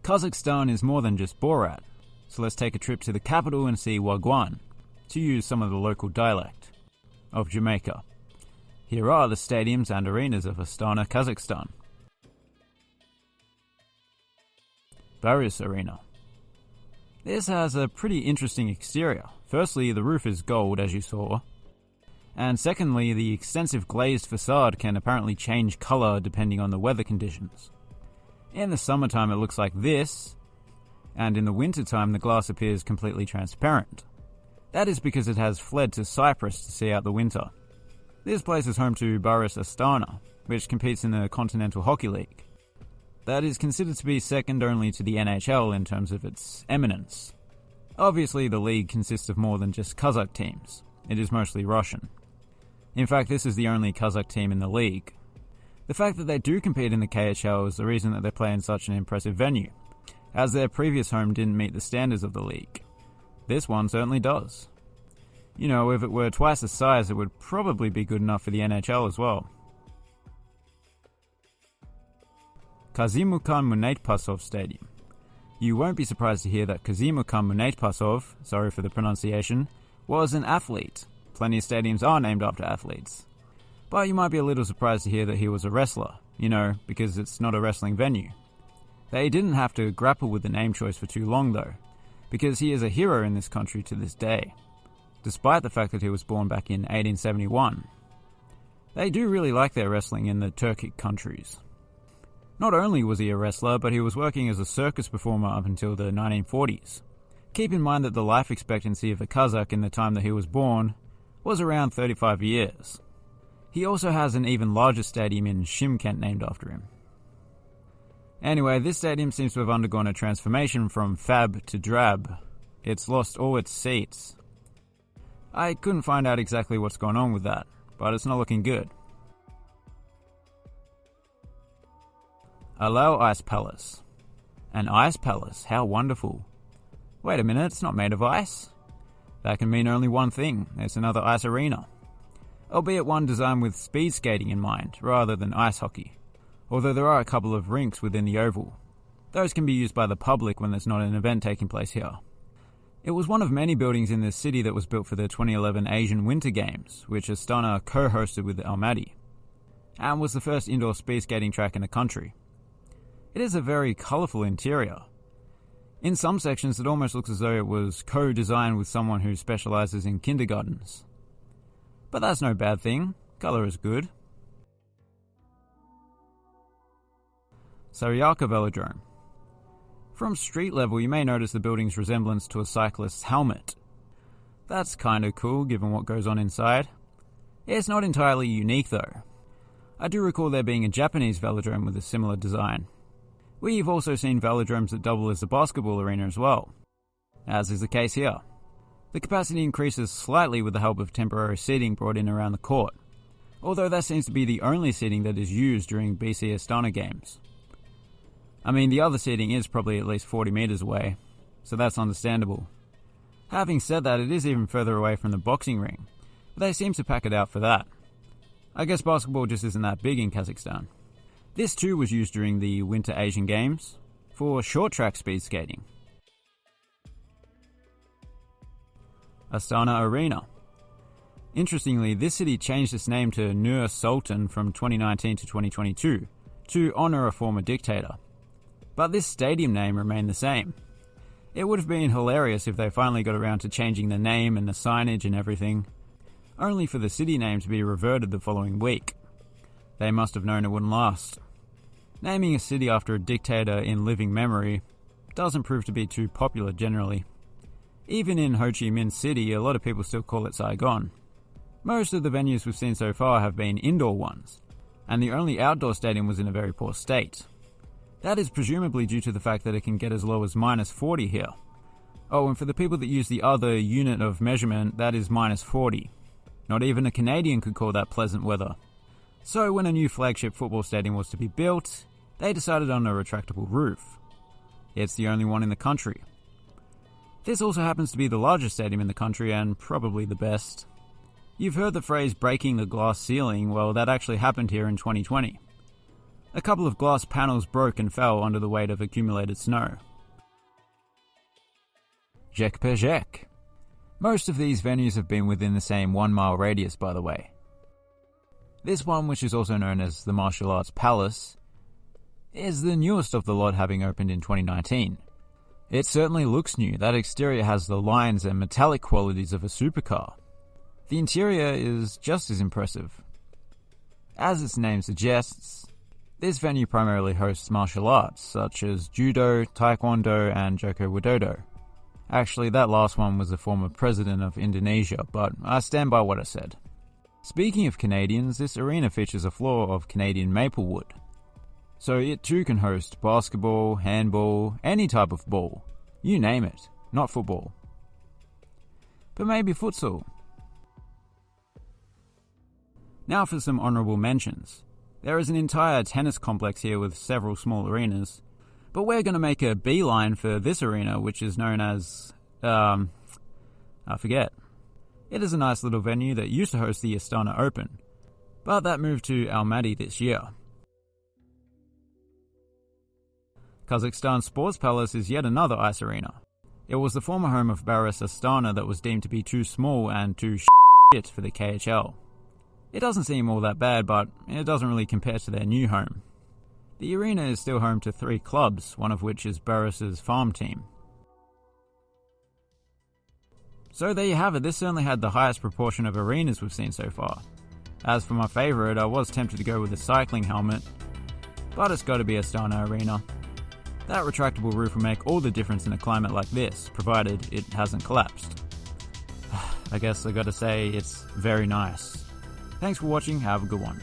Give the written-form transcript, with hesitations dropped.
Kazakhstan is more than just Borat, so let's take a trip to the capital and see Wagwan, to use some of the local dialect, of Jamaica. Here are the stadiums and arenas of Astana, Kazakhstan. Boris Arena. This has a pretty interesting exterior. Firstly, the roof is gold, as you saw. And secondly, the extensive glazed facade can apparently change colour depending on the weather conditions. In the summertime it looks like this, and in the wintertime the glass appears completely transparent. That is because it has fled to Cyprus to see out the winter. This place is home to Boris Astana, which competes in the Continental Hockey League. That is considered to be second only to the NHL in terms of its eminence. Obviously the league consists of more than just Kazakh teams. It is mostly Russian. In fact, this is the only Kazakh team in the league. The fact that they do compete in the KHL is the reason that they play in such an impressive venue, as their previous home didn't meet the standards of the league. This one certainly does. You know, if it were twice the size, it would probably be good enough for the NHL as well. Kazimukhan Munetpasov Stadium. You won't be surprised to hear that Kazimukhan Munetpasov, sorry for the pronunciation, was an athlete. Plenty of stadiums are named after athletes. But you might be a little surprised to hear that he was a wrestler, you know, because it's not a wrestling venue. They didn't have to grapple with the name choice for too long though, because he is a hero in this country to this day, despite the fact that he was born back in 1871. They do really like their wrestling in the Turkic countries. Not only was he a wrestler, but he was working as a circus performer up until the 1940s. Keep in mind that the life expectancy of a Kazakh in the time that he was born was around 35 years. He also has an even larger stadium in Shymkent named after him. Anyway, this stadium seems to have undergone a transformation from fab to drab. It's lost all its seats. I couldn't find out exactly what's going on with that, but it's not looking good. Alao Ice Palace. An ice palace, how wonderful. Wait a minute, it's not made of ice? That can mean only one thing, it's another ice arena. Albeit one designed with speed skating in mind, rather than ice hockey. Although there are a couple of rinks within the oval. Those can be used by the public when there's not an event taking place here. It was one of many buildings in this city that was built for the 2011 Asian Winter Games, which Astana co-hosted with Almaty, and was the first indoor speed skating track in the country. It is a very colourful interior. In some sections it almost looks as though it was co-designed with someone who specialises in kindergartens. But that's no bad thing, colour is good. Saryaka Velodrome. From street level you may notice the building's resemblance to a cyclist's helmet. That's kinda cool given what goes on inside. It's not entirely unique though. I do recall there being a Japanese velodrome with a similar design. We've also seen velodromes that double as a basketball arena as well, as is the case here. The capacity increases slightly with the help of temporary seating brought in around the court, although that seems to be the only seating that is used during BC Astana games. I mean, the other seating is probably at least 40 meters away, so that's understandable. Having said that, it is even further away from the boxing ring, but they seem to pack it out for that. I guess basketball just isn't that big in Kazakhstan. This too was used during the Winter Asian Games for short track speed skating. Astana Arena. Interestingly, this city changed its name to Nur Sultan from 2019 to 2022 to honour a former dictator. But this stadium name remained the same. It would have been hilarious if they finally got around to changing the name and the signage and everything, only for the city name to be reverted the following week. They must have known it wouldn't last. Naming a city after a dictator in living memory doesn't prove to be too popular generally. Even in Ho Chi Minh City, a lot of people still call it Saigon. Most of the venues we've seen so far have been indoor ones, and the only outdoor stadium was in a very poor state. That is presumably due to the fact that it can get as low as -40 here. Oh, and for the people that use the other unit of measurement, that is -40. Not even a Canadian could call that pleasant weather. So when a new flagship football stadium was to be built, they decided on a retractable roof. It's the only one in the country. This also happens to be the largest stadium in the country and probably the best. You've heard the phrase breaking the glass ceiling, well that actually happened here in 2020. A couple of glass panels broke and fell under the weight of accumulated snow. Jekpejek. Most of these venues have been within the same 1 mile radius, by the way. This one, which is also known as the Martial Arts Palace, is the newest of the lot, having opened in 2019. It certainly looks new. That exterior has the lines and metallic qualities of a supercar. The interior is just as impressive. As its name suggests, this venue primarily hosts martial arts, such as Judo, Taekwondo, and Joko Widodo. Actually, that last one was the former president of Indonesia, but I stand by what I said. Speaking of Canadians, this arena features a floor of Canadian maple wood. So it too can host basketball, handball, any type of ball. You name it, not football. But maybe futsal. Now for some honourable mentions. There is an entire tennis complex here with several small arenas, but we're going to make a beeline for this arena, which is known as, I forget. It is a nice little venue that used to host the Astana Open, but that moved to Almaty this year. Kazakhstan Sports Palace is yet another ice arena. It was the former home of Baris Astana that was deemed to be too small and too shit for the KHL. It doesn't seem all that bad, but it doesn't really compare to their new home. The arena is still home to 3 clubs, one of which is Baris's farm team. So there you have it, this certainly had the highest proportion of arenas we've seen so far. As for my favourite, I was tempted to go with a cycling helmet, but it's got to be Astana Arena. That retractable roof will make all the difference in a climate like this, provided it hasn't collapsed. I guess I gotta say, it's very nice. Thanks for watching, have a good one.